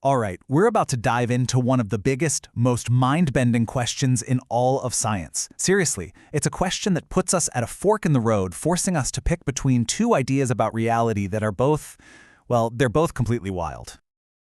All right, we're about to dive into one of the biggest, most mind-bending questions in all of science. Seriously, it's a question that puts us at a fork in the road, forcing us to pick between two ideas about reality that are both, well, they're both completely wild.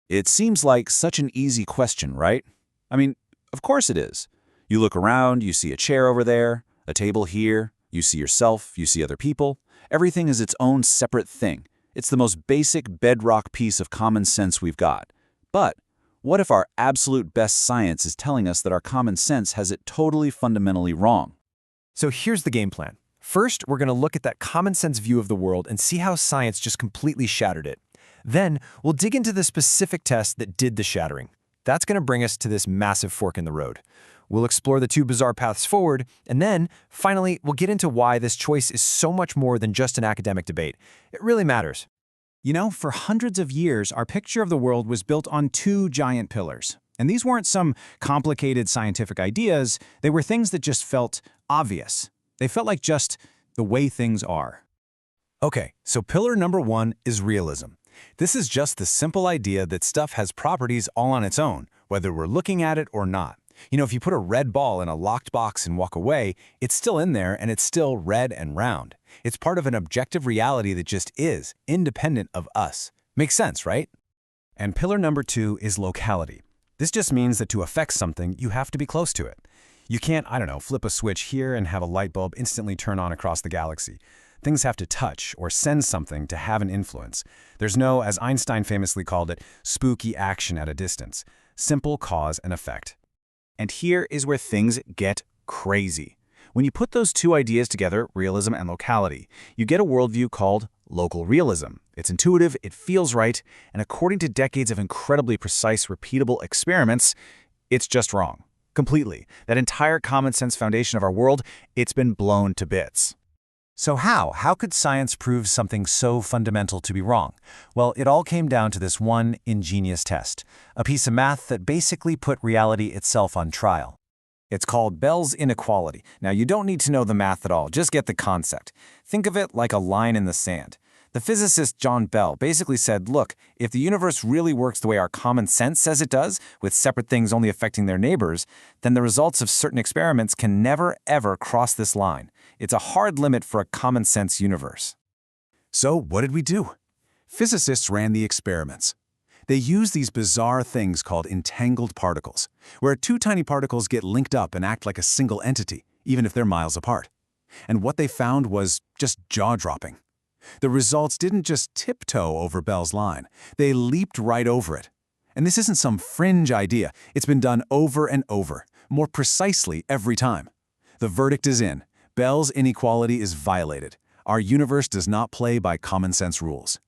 It seems like such an easy question, right? I mean, of course it is. You look around, you see a chair over there, a table here, you see yourself, you see other people. Everything is its own separate thing. It's the most basic bedrock piece of common sense we've got. But what if our absolute best science is telling us that our common sense has it totally fundamentally wrong? So here's the game plan. First, we're going to look at that common sense view of the world and see how science just completely shattered it. Then, we'll dig into the specific test that did the shattering. That's going to bring us to this massive fork in the road. We'll explore the two bizarre paths forward, and then, finally, we'll get into why this choice is so much more than just an academic debate. It really matters. You know, for hundreds of years, our picture of the world was built on two giant pillars. And these weren't some complicated scientific ideas, they were things that just felt obvious. They felt like just the way things are. Okay, so pillar number one is realism. This is just the simple idea that stuff has properties all on its own, whether we're looking at it or not. You know, if you put a red ball in a locked box and walk away, it's still in there and it's still red and round. It's part of an objective reality that just is, independent of us. Makes sense, right? And pillar number two is locality. This just means that to affect something, you have to be close to it. You can't, flip a switch here and have a light bulb instantly turn on across the galaxy. Things have to touch or sense something to have an influence. There's no, as Einstein famously called it, spooky action at a distance. Simple cause and effect. And here is where things get crazy. When you put those two ideas together, realism and locality, you get a worldview called local realism. It's intuitive, it feels right, and according to decades of incredibly precise, repeatable experiments, it's just wrong. Completely. That entire common sense foundation of our world, it's been blown to bits. So how? How could science prove something so fundamental to be wrong? Well, it all came down to this one ingenious test, a piece of math that basically put reality itself on trial. It's called Bell's inequality. Now, you don't need to know the math at all, just get the concept. Think of it like a line in the sand. The physicist John Bell basically said, look, if the universe really works the way our common sense says it does, with separate things only affecting their neighbors, then the results of certain experiments can never, ever cross this line. It's a hard limit for a common sense universe. So what did we do? Physicists ran the experiments. They used these bizarre things called entangled particles, where two tiny particles get linked up and act like a single entity, even if they're miles apart. And what they found was just jaw-dropping. The results didn't just tiptoe over Bell's line, they leaped right over it. And this isn't some fringe idea, it's been done over and over, more precisely every time. The verdict is in. Bell's inequality is violated. Our universe does not play by common sense rules.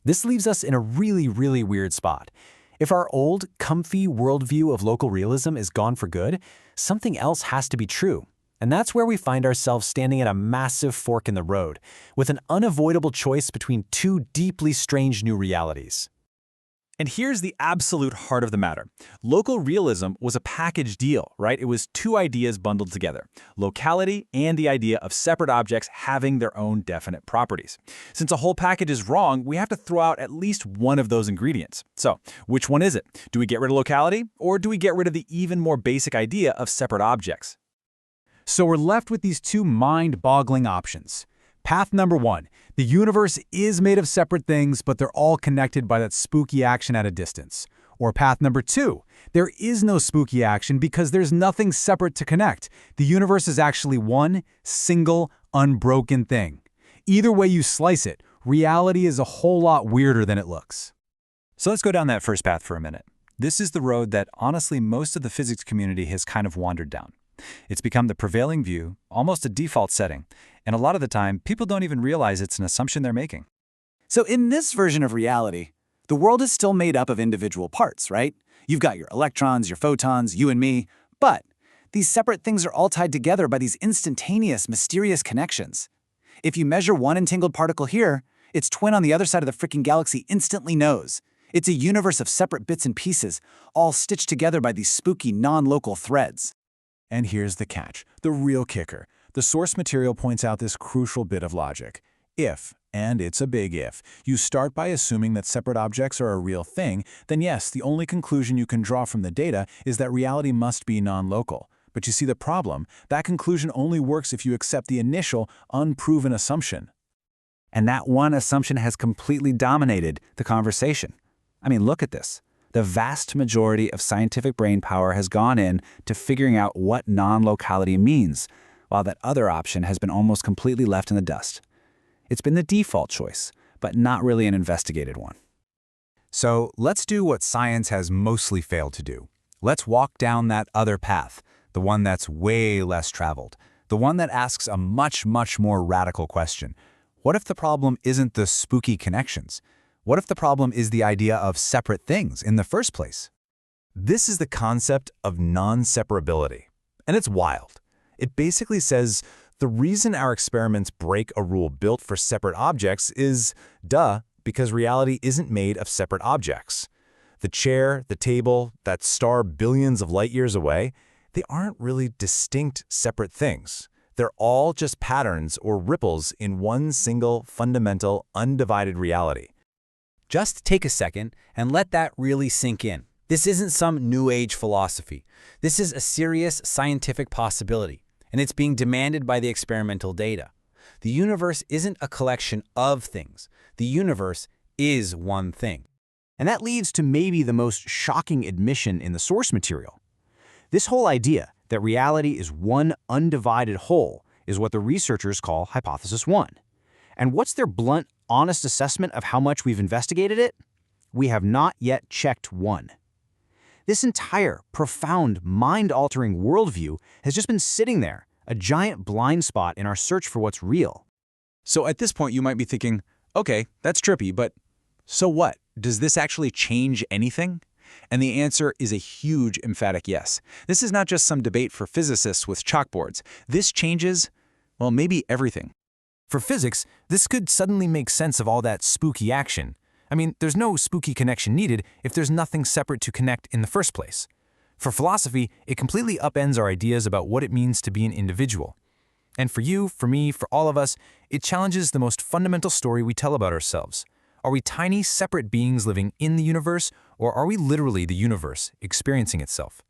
This leaves us in a really, really weird spot. If our old, comfy worldview of local realism is gone for good, something else has to be true. And that's where we find ourselves standing at a massive fork in the road, with an unavoidable choice between two deeply strange new realities. And here's the absolute heart of the matter. Local realism was a package deal, right? It was two ideas bundled together, locality and the idea of separate objects having their own definite properties. Since a whole package is wrong, we have to throw out at least one of those ingredients. So, which one is it? Do we get rid of locality, or do we get rid of the even more basic idea of separate objects? So we're left with these two mind-boggling options. Path number one, the universe is made of separate things, but they're all connected by that spooky action at a distance. Or path number two, there is no spooky action because there's nothing separate to connect. The universe is actually one, single, unbroken thing. Either way you slice it, reality is a whole lot weirder than it looks. So let's go down that first path for a minute. This is the road that, honestly, most of the physics community has kind of wandered down. It's become the prevailing view, almost a default setting, and a lot of the time, people don't even realize it's an assumption they're making. So in this version of reality, the world is still made up of individual parts, right? You've got your electrons, your photons, you and me, but these separate things are all tied together by these instantaneous, mysterious connections. If you measure one entangled particle here, its twin on the other side of the freaking galaxy instantly knows. It's a universe of separate bits and pieces, all stitched together by these spooky, non-local threads. And here's the catch, the real kicker. The source material points out this crucial bit of logic. If, And it's a big if. You start by assuming that separate objects are a real thing, then yes, the only conclusion you can draw from the data is that reality must be non-local. But you see the problem? That conclusion only works if you accept the initial, unproven assumption. And that one assumption has completely dominated the conversation. I mean, look at this. The vast majority of scientific brainpower has gone in to figuring out what non-locality means, while that other option has been almost completely left in the dust. It's been the default choice, but not really an investigated one. So let's do what science has mostly failed to do. Let's walk down that other path, the one that's way less traveled, the one that asks a much, much more radical question. What if the problem isn't the spooky connections? What if the problem is the idea of separate things in the first place? This is the concept of non-separability, and it's wild. It basically says the reason our experiments break a rule built for separate objects is, because reality isn't made of separate objects. The chair, the table, that star billions of light years away, they aren't really distinct separate things. They're all just patterns or ripples in one single, fundamental, undivided reality. Just take a second and let that really sink in. This isn't some New Age philosophy. This is a serious scientific possibility, and it's being demanded by the experimental data. The universe isn't a collection of things. The universe is one thing. And that leads to maybe the most shocking admission in the source material. This whole idea that reality is one undivided whole is what the researchers call Hypothesis 1. And what's their blunt, honest assessment of how much we've investigated it? We have not yet checked 1. This entire, profound, mind-altering worldview has just been sitting there, a giant blind spot in our search for what's real. So at this point, you might be thinking, okay, that's trippy, but so what? Does this actually change anything? And the answer is a huge, emphatic yes. This is not just some debate for physicists with chalkboards. This changes, well, maybe everything. For physics, this could suddenly make sense of all that spooky action. I mean, there's no spooky connection needed if there's nothing separate to connect in the first place. For philosophy, it completely upends our ideas about what it means to be an individual. And for you, for me, for all of us, it challenges the most fundamental story we tell about ourselves. Are we tiny, separate beings living in the universe, or are we literally the universe experiencing itself?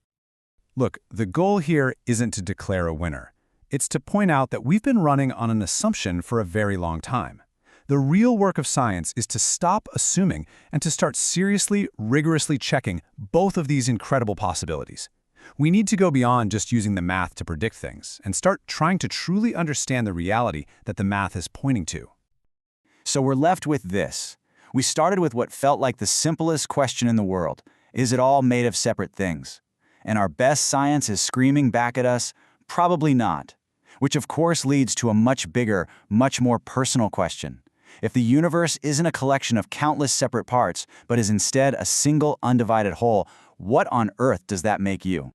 Look, the goal here isn't to declare a winner. It's to point out that we've been running on an assumption for a very long time. The real work of science is to stop assuming and to start seriously, rigorously checking both of these incredible possibilities. We need to go beyond just using the math to predict things and start trying to truly understand the reality that the math is pointing to. So we're left with this. We started with what felt like the simplest question in the world. Is it all made of separate things? And our best science is screaming back at us, probably not. Which of course leads to a much bigger, much more personal question. If the universe isn't a collection of countless separate parts, but is instead a single undivided whole, what on earth does that make you?